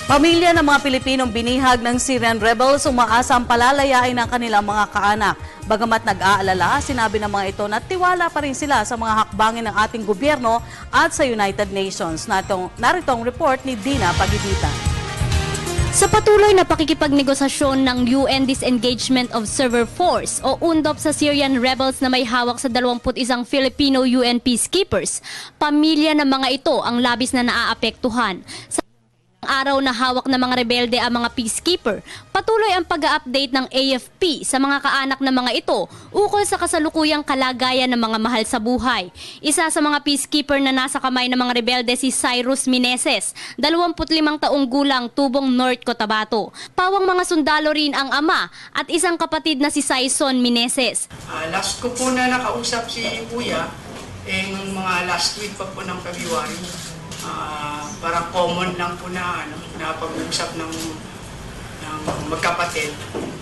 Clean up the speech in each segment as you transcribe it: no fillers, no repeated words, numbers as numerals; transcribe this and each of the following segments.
Pamilya ng mga Pilipinong binihag ng Syrian rebels umaasang palalayain ng kanilang mga kaanak. Bagamat nag-aalala, sinabi ng mga ito na tiwala pa rin sila sa mga hakbangin ng ating gobyerno at sa United Nations. Narito ang report ni Dina Pagibitan. Sa patuloy na pakikipagnegosasyon ng UN Disengagement Observer Force o UNDOF sa Syrian rebels na may hawak sa 21 Filipino UN peacekeepers, pamilya ng mga ito ang labis na naaapektuhan. Sa araw na hawak ng mga rebelde ang mga peacekeeper, patuloy ang pag-update ng AFP sa mga kaanak ng mga ito ukol sa kasalukuyang kalagayan ng mga mahal sa buhay. Isa sa mga peacekeeper na nasa kamay ng mga rebelde si Cyrus Meneses, 25 taong gulang, tubong North Cotabato. Pawang mga sundalo rin ang ama at isang kapatid na si Saison Meneses. Last ko po na nakausap si Kuya, nung mga last week pa po ng February. Parang common lang po na pag-uusap ng magkapatid.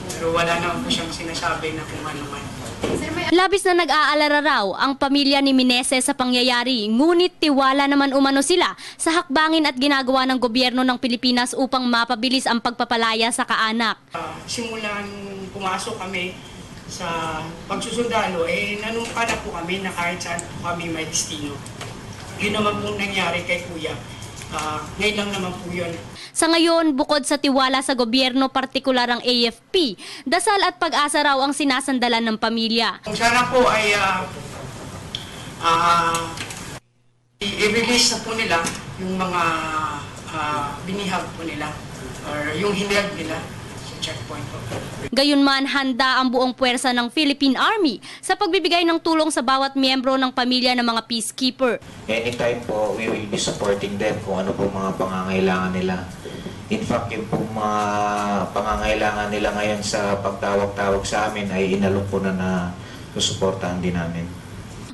Pero wala naman po siyang sinasabi na kung ano man. Labis na nag-aalala raw ang pamilya ni Meneses sa pangyayari, ngunit tiwala naman umano sila sa hakbangin at ginagawa ng gobyerno ng Pilipinas upang mapabilis ang pagpapalaya sa kaanak. Simulan pumasok kami sa pagsusundalo, nanumpa na po kami na kahit saan po kami may destino. Yun naman pong nangyari kay Kuya. Ngayon lang naman po yun. Sa ngayon, bukod sa tiwala sa gobyerno, partikular ang AFP, dasal at pag-asa raw ang sinasandalan ng pamilya. Sana po ay i-release na po nila yung mga binihag po nila or yung hinag nila sa checkpoint po. Gayunman, handa ang buong puwersa ng Philippine Army sa pagbibigay ng tulong sa bawat miyembro ng pamilya ng mga peacekeeper. Anytime po, we will be supporting them kung ano po mga pangangailangan nila. In fact, yung po mga pangangailangan nila ngayon sa pagtawag-tawag sa amin ay inalok po na susuportahan din namin.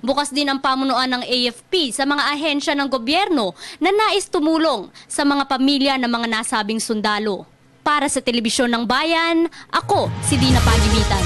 Bukas din ang pamunuan ng AFP sa mga ahensya ng gobyerno na nais tumulong sa mga pamilya ng mga nasabing sundalo. Para sa Telebisyon ng Bayan, ako si Dina Pagibitan.